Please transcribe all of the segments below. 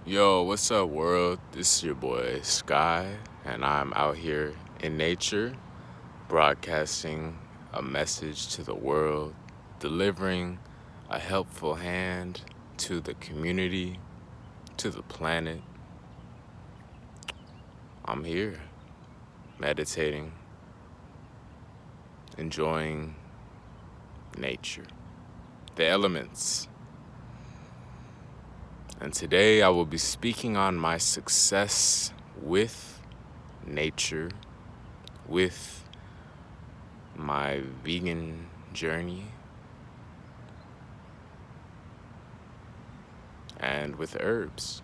Yo, what's up, world? This is your boy Sky, and I'm out here in nature broadcasting a message to the world, delivering a helpful hand to the community, to the planet. I'm here meditating, enjoying nature, the elements. And today I will be speaking on my success with nature, with my vegan journey, and with herbs.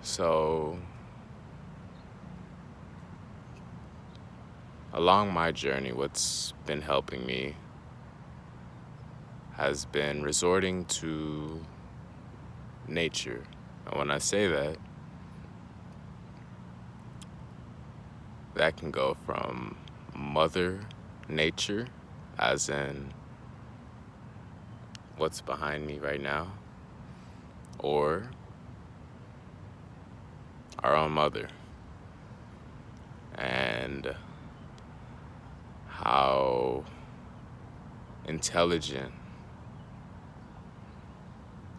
So, along my journey, what's been helping me has been resorting to nature. And when I say that, that can go from Mother Nature, as in what's behind me right now, or our own mother, and how intelligent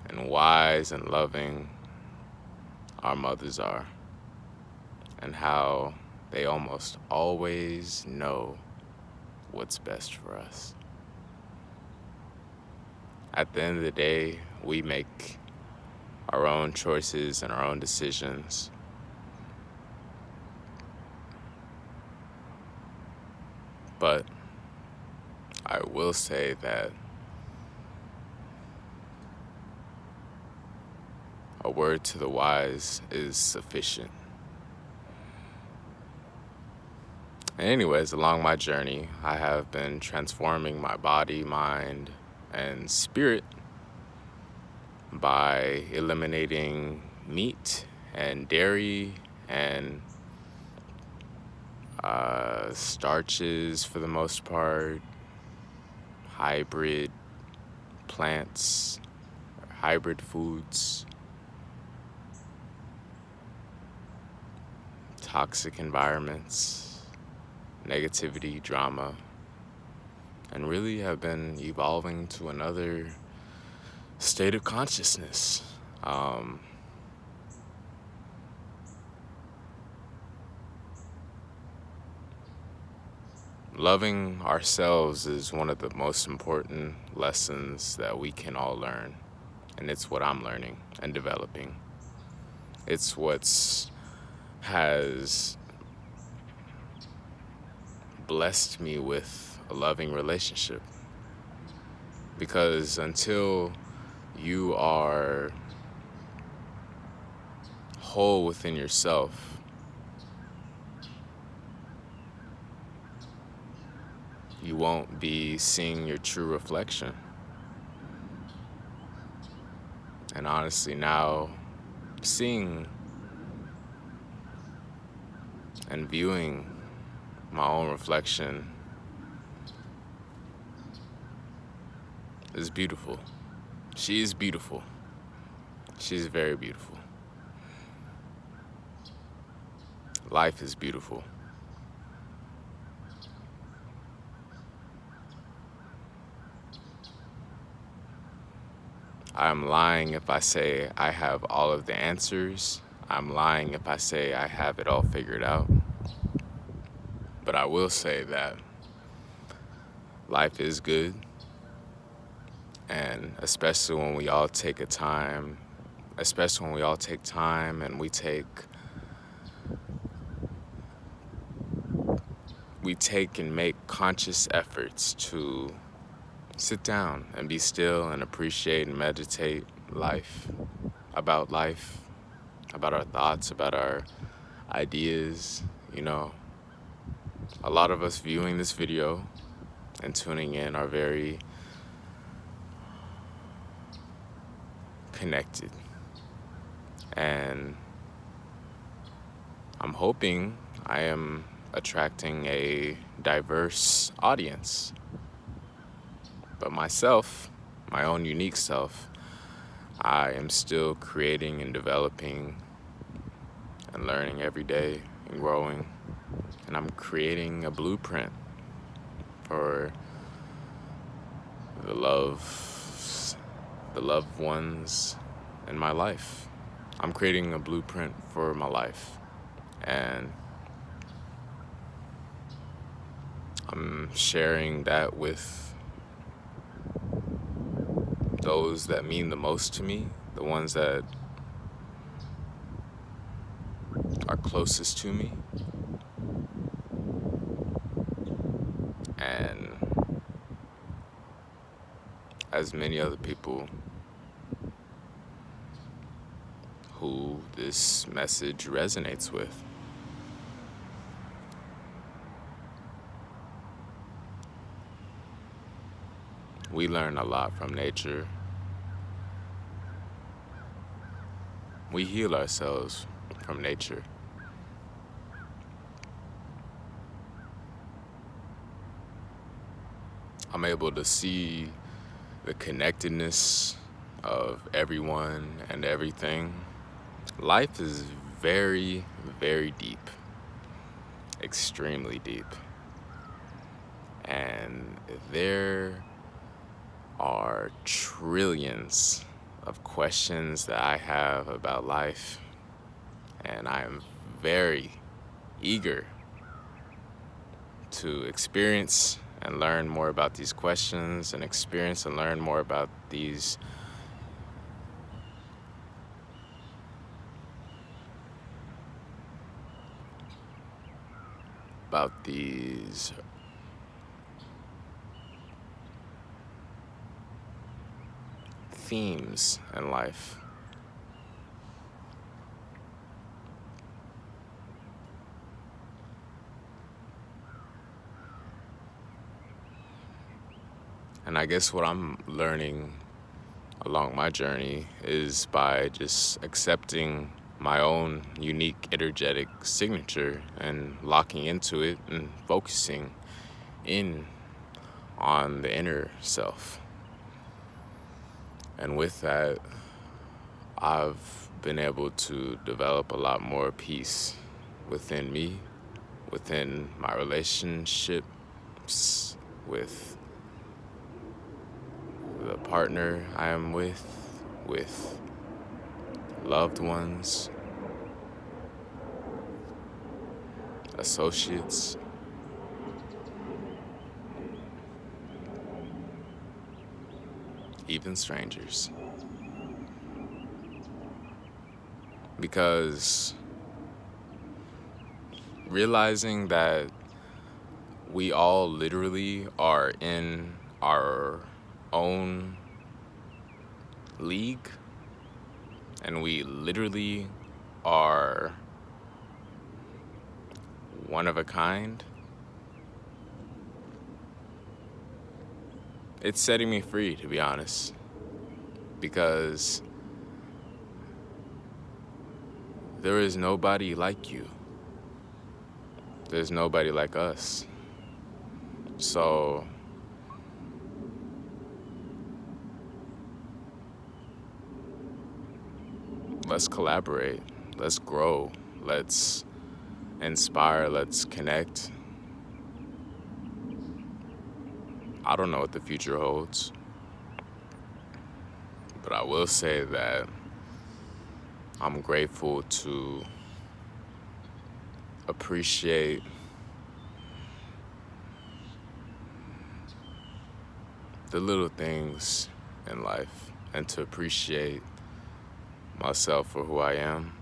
and wise and loving our mothers are, and how they almost always know what's best for us. At the end of the day, we make our own choices and our own decisions. But I will say that a word to the wise is sufficient. And anyways, along my journey, I have been transforming my body, mind, and spirit by eliminating meat and dairy and starches for the most part, hybrid plants, hybrid foods, toxic environments, negativity, drama, and really have been evolving to another state of consciousness. Loving ourselves is one of the most important lessons that we can all learn, and it's what I'm learning and developing. It's what's has blessed me with a loving relationship, because until you are whole within yourself, you won't be seeing your true reflection. And honestly, now seeing and viewing my own reflection is beautiful. She is beautiful. She's very beautiful. Life is beautiful. I'm lying if I say I have all of the answers. I'm lying if I say I have it all figured out. But I will say that life is good, and especially when we all take time and we take and make conscious efforts to sit down and be still and appreciate and meditate life, about our thoughts, about our ideas. A lot of us viewing this video and tuning in are very connected. And I'm hoping I am attracting a diverse audience. But myself, my own unique self, I am still creating and developing and learning every day and growing. And I'm creating a blueprint for the loved ones in my life. I'm creating a blueprint for my life. And I'm sharing that with those that mean the most to me, the ones that are closest to me, and as many other people who this message resonates with. We learn a lot from nature. We heal ourselves from nature. I'm able to see the connectedness of everyone and everything. Life is very, very deep, extremely deep. And there are trillions of questions that I have about life, and I am very eager to experience and learn more about these questions and experience and learn more about these about these themes in life. And I guess what I'm learning along my journey is by just accepting my own unique energetic signature and locking into it and focusing in on the inner self. And with that, I've been able to develop a lot more peace within me, within my relationships, with the partner I am with loved ones, associates, even strangers. Because realizing that we all literally are in our own league, and we literally are one of a kind, it's setting me free, to be honest, because there is nobody like you. There's nobody like us. So let's collaborate, let's grow, let's inspire, let's connect. I don't know what the future holds, but I will say that I'm grateful to appreciate the little things in life and to appreciate myself for who I am.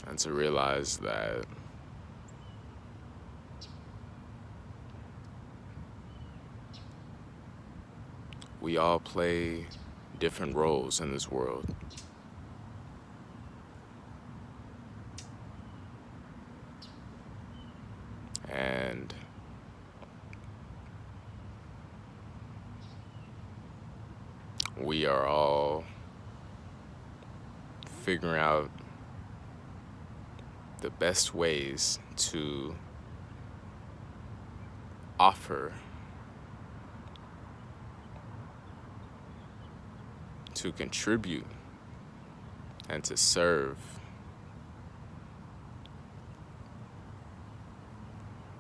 And to realize that we all play different roles in this world. And we are all figuring out the best ways to offer to contribute and to serve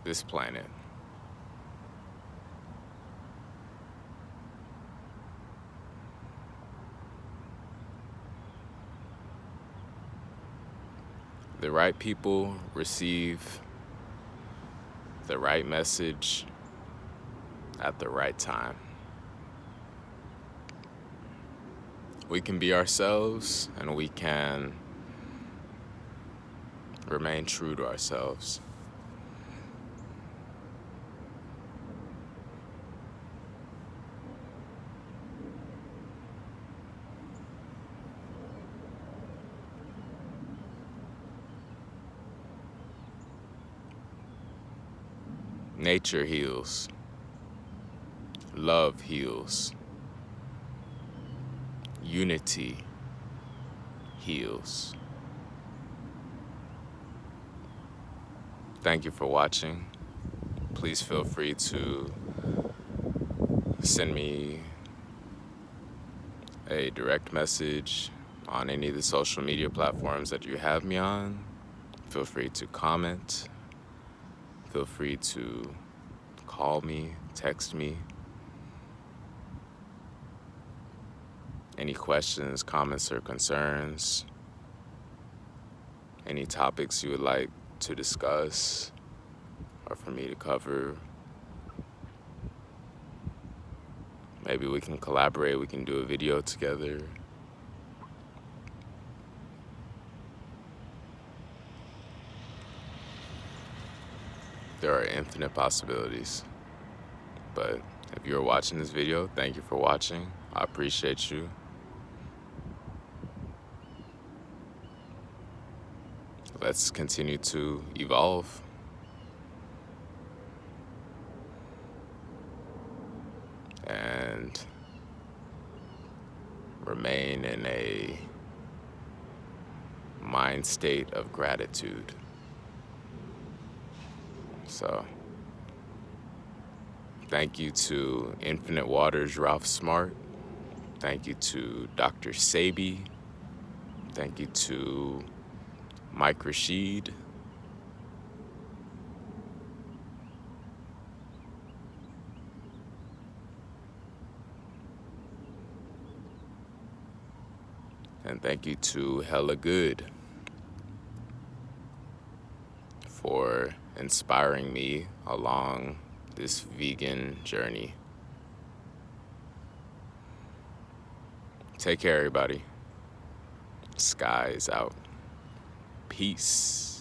this planet. The right people receive the right message at the right time. We can be ourselves and we can remain true to ourselves. Nature heals. Love heals. Unity heals. Thank you for watching. Please feel free to send me a direct message on any of the social media platforms that you have me on. Feel free to comment. Feel free to call me, text me. Any questions, comments, or concerns, any topics you would like to discuss or for me to cover. Maybe we can collaborate, we can do a video together. There are infinite possibilities. But if you're watching this video, thank you for watching. I appreciate you. Let's continue to evolve. And remain in a mind state of gratitude. So, thank you to Infinite Waters Ralph Smart. Thank you to Dr. Sabi. Thank you to Mike Rashid. And thank you to Hella Good for inspiring me along this vegan journey. Take care, everybody. Sky is out. Peace.